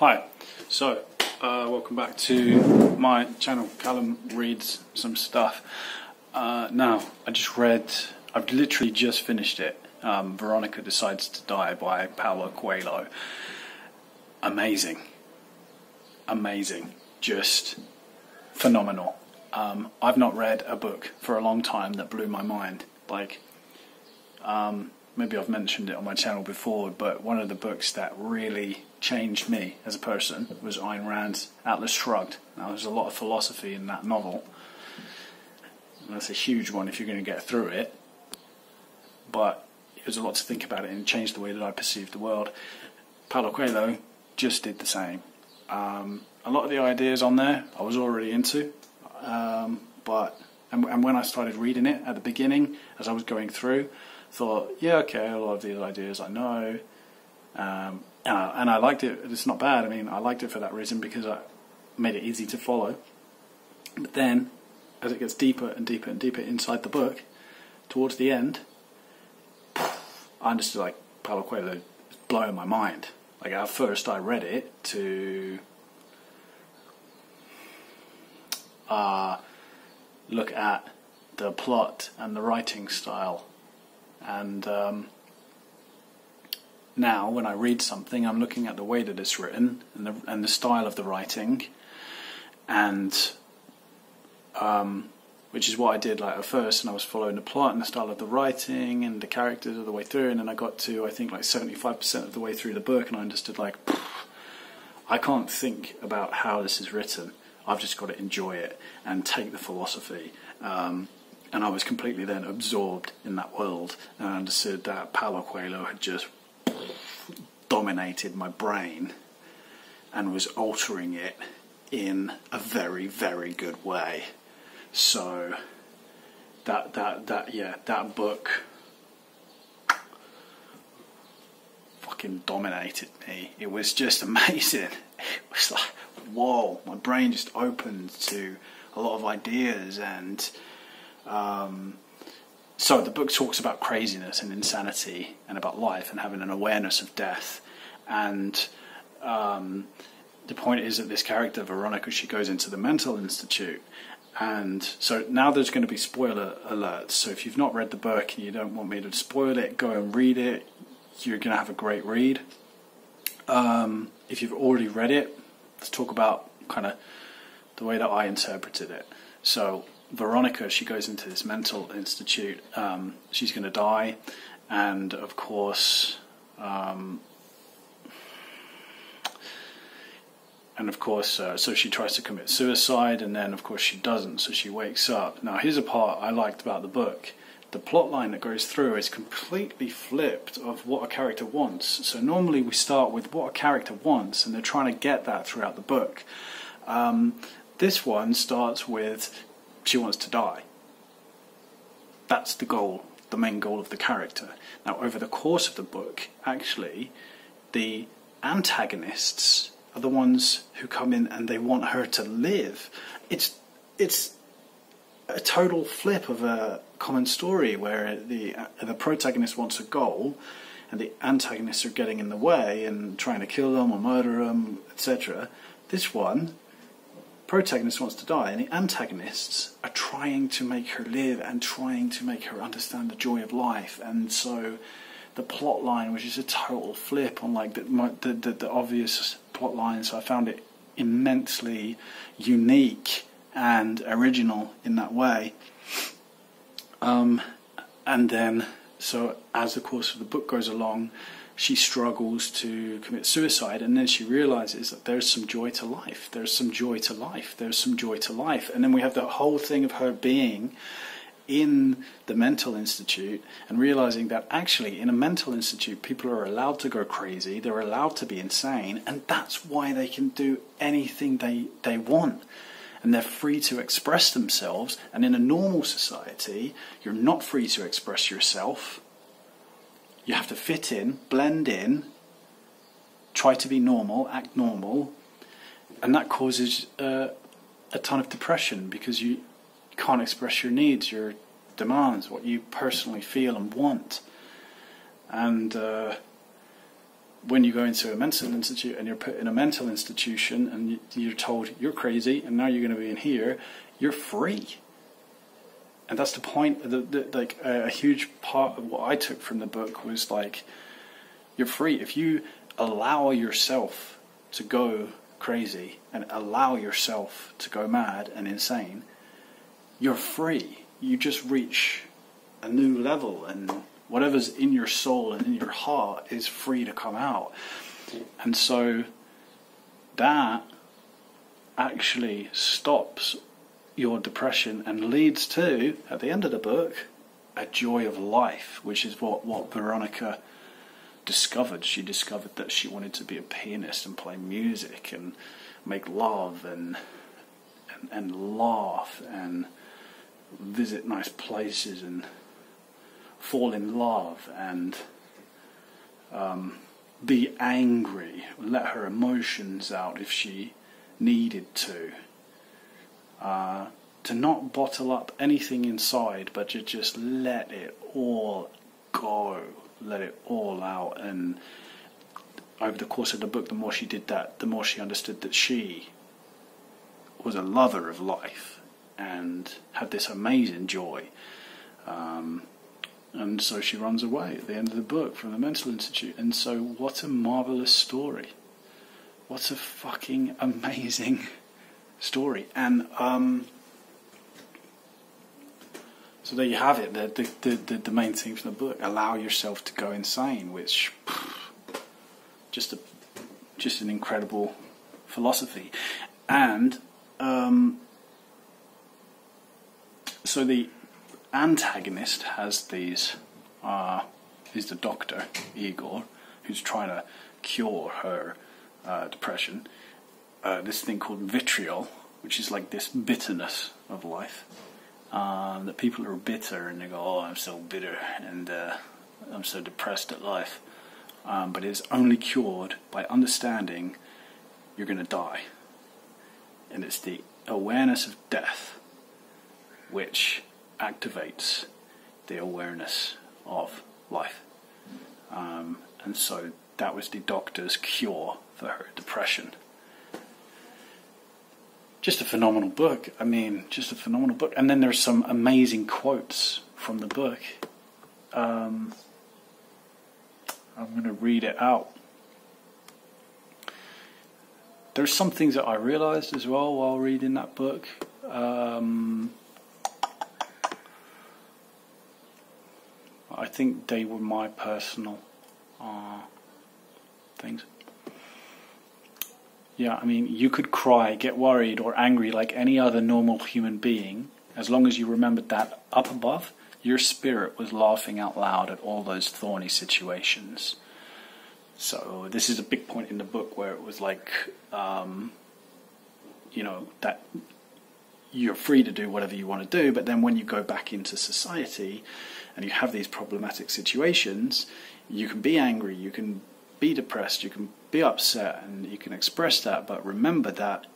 Hi, so welcome back to my channel. Callum reads some stuff. Now, I've literally just finished it. Veronika Decides to Die by Paulo Coelho. Amazing. Amazing. Just phenomenal. I've not read a book for a long time that blew my mind. Maybe I've mentioned it on my channel before, but one of the books that really changed me as a person was Ayn Rand's Atlas Shrugged. Now, there's a lot of philosophy in that novel, and that's a huge one if you're going to get through it, but there's a lot to think about it, and it changed the way that I perceived the world. Paulo Coelho just did the same. A lot of the ideas on there I was already into, and when I started reading it at the beginning, as I was going through, thought, yeah, okay, a lot of these ideas I know, and I liked it. It's not bad. I mean, I liked it for that reason, because I made it easy to follow. But then, as it gets deeper and deeper and deeper inside the book, towards the end, I understood, like, Paulo Coelho is blowing my mind. Like, at first I read it to look at the plot and the writing style. And now, when I read something, I'm looking at the way that it's written and the style of the writing, and which is what I did at first. And I was following the plot and the style of the writing and the characters all the way through. And then I got to, I think, 75% of the way through the book, and I understood, I can't think about how this is written. I've just got to enjoy it and take the philosophy. And I was completely then absorbed in that world, and I understood that Paulo Coelho had just dominated my brain and was altering it in a very, very good way. So that book fucking dominated me. It was just amazing. It was like, whoa, my brain just opened to a lot of ideas. And so the book talks about craziness and insanity, and about life and having an awareness of death. And the point is that this character, Veronika, she goes into the mental institute. And so now there's going to be spoiler alerts. So if you've not read the book and you don't want me to spoil it, go and read it. You're going to have a great read. If you've already read it, let's talk about kind of the way that I interpreted it. So Veronika, she goes into this mental institute. She's going to die, and of course, so she tries to commit suicide, and then of course she doesn't. So she wakes up. Now, here's a part I liked about the book. The plot line that goes through is completely flipped of what a character wants. So normally we start with what a character wants, and they're trying to get that throughout the book. This one starts with, she wants to die. That's the goal, the main goal of the character. Now, over the course of the book, actually, the antagonists are the ones who come in and they want her to live. It's a total flip of a common story where the protagonist wants a goal, and the antagonists are getting in the way and trying to kill them or murder them, etc. This one, protagonist wants to die, and the antagonists are trying to make her live and trying to make her understand the joy of life. And so the plot line, which is a total flip on the obvious plot line, so I found it immensely unique and original in that way. And then, so as the course of the book goes along, she struggles to commit suicide, and then she realizes that there's some joy to life. There's some joy to life. There's some joy to life. And then we have the whole thing of her being in the mental institute and realizing that actually in a mental institute people are allowed to go crazy, they're allowed to be insane, and that's why they can do anything they want. And they're free to express themselves. And in a normal society, you're not free to express yourself. You have to fit in, blend in, try to be normal, act normal, and that causes a ton of depression, because you can't express your needs, your demands, what you personally feel and want. And when you go into a mental institute and you're put in a mental institution and you're told you're crazy and now you're going to be in here, you're free. And that's the point. Like a huge part of what I took from the book was like, you're free. If you allow yourself to go crazy and allow yourself to go mad and insane, you're free. You just reach a new level, and whatever's in your soul and in your heart is free to come out. And so that actually stops your depression and leads to, at the end of the book, a joy of life, which is what Veronika discovered. She discovered that she wanted to be a pianist and play music and make love and laugh and visit nice places and fall in love and be angry, let her emotions out if she needed to not bottle up anything inside, but to just let it all go, let it all out. And over the course of the book, the more she did that, the more she understood that she was a lover of life and had this amazing joy. And so she runs away at the end of the book from the mental institute. And so what a marvellous story. What a fucking amazing story. And so there you have it, the main theme from the book. Allow yourself to go insane, which just an incredible philosophy. And so the antagonist has these is the doctor Igor, who's trying to cure her depression. This thing called vitriol, which is like this bitterness of life. That people are bitter and they go, oh, I'm so bitter and I'm so depressed at life. But it's only cured by understanding you're going to die. And it's the awareness of death which activates the awareness of life. And so that was the doctor's cure for her depression. Just a phenomenal book. I mean, just a phenomenal book. And then there's some amazing quotes from the book. I'm going to read it out. There's some things that I realized as well while reading that book. I think they were my personal things. Yeah, I mean, you could cry, get worried or angry like any other normal human being, as long as you remembered that up above, your spirit was laughing out loud at all those thorny situations. So this is a big point in the book where it was like, you know, that you're free to do whatever you want to do, but then when you go back into society and you have these problematic situations, you can be angry, you can be depressed, you can be upset, and you can express that, but remember that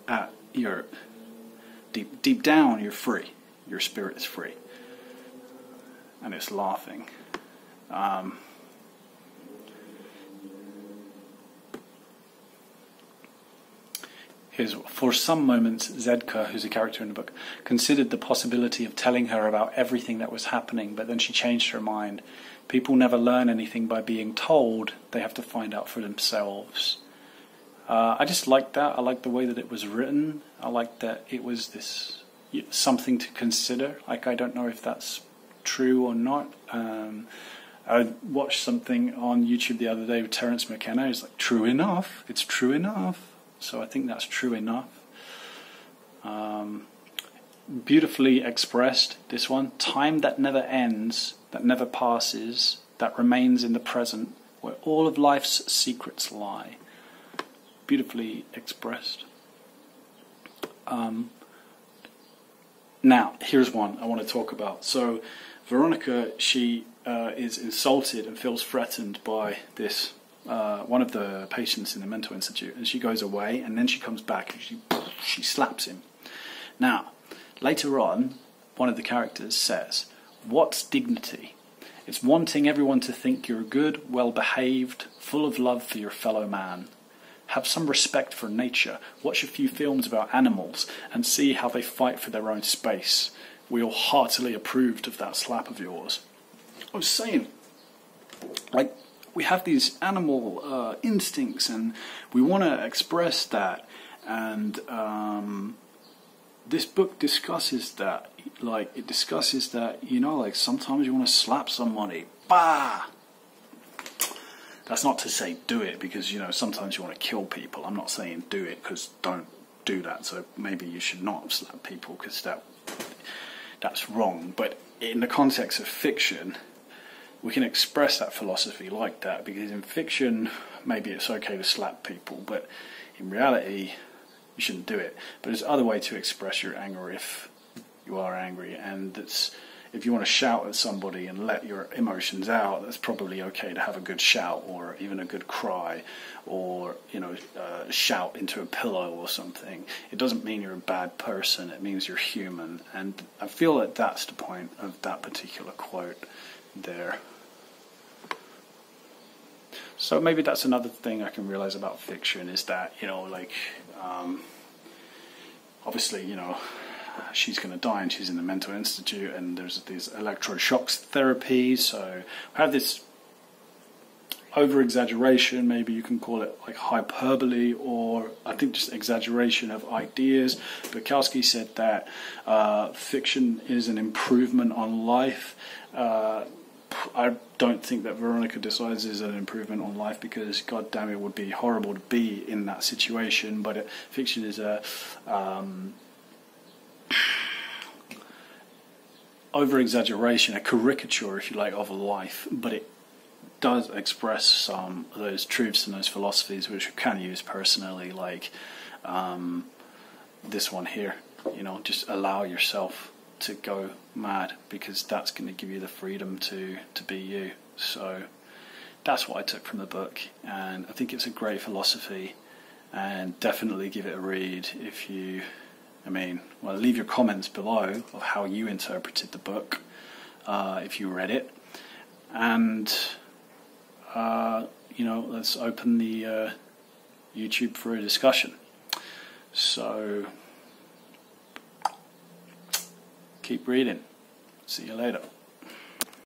at your deep down you're free. Your spirit is free. And it's laughing. For some moments, Zedka, who's a character in the book, considered the possibility of telling her about everything that was happening, but then she changed her mind. People never learn anything by being told. They have to find out for themselves. I just liked that. I liked the way that it was written. I liked that it was this something to consider. Like, I don't know if that's true or not. I watched something on YouTube the other day with Terence McKenna. It's like, true enough. It's true enough. So I think that's true enough. Beautifully expressed, this one. Time that never ends, that never passes, that remains in the present, where all of life's secrets lie. Beautifully expressed. Now, here's one I want to talk about. So, Veronika, she is insulted and feels threatened by this one of the patients in the mental institute, and she goes away, and then she comes back and she slaps him. Now, later on, one of the characters says, "What's dignity? It's wanting everyone to think you're good, well-behaved, full of love for your fellow man. Have some respect for nature. Watch a few films about animals and see how they fight for their own space. We all heartily approved of that slap of yours. I was saying, like, we have these animal instincts and we want to express that, and this book discusses that. Like, it discusses that, you know, like sometimes you want to slap somebody. Bah! That's not to say do it, because, you know, sometimes you want to kill people. I'm not saying do it, because don't do that. So maybe you should not slap people, because that's wrong. But in the context of fiction, we can express that philosophy like that, because in fiction, maybe it's okay to slap people, but in reality, you shouldn't do it. But there's other way to express your anger if you are angry, and that's, if you want to shout at somebody and let your emotions out, that's probably okay to have a good shout, or even a good cry, or, you know, shout into a pillow or something. It doesn't mean you're a bad person, it means you're human, and I feel that that's the point of that particular quote there. So maybe that's another thing I can realize about fiction, is that, you know, like, obviously, you know, she's going to die and she's in the mental institute, and there's these electroshock therapies, so we have this over-exaggeration, maybe you can call it like hyperbole, or I think just exaggeration of ideas. Bukowski said that fiction is an improvement on life. I don't think that Veronika decides is an improvement on life, because god damn, it would be horrible to be in that situation, but fiction is a over-exaggeration, a caricature, if you like, of a life, but it does express some of those truths and those philosophies which we can use personally, like this one here, you know, just allow yourself to go mad, because that's going to give you the freedom to be you. So that's what I took from the book, and I think it's a great philosophy, and definitely give it a read if you, well, leave your comments below of how you interpreted the book, if you read it, and you know, let's open the YouTube for a discussion. So keep reading. See you later.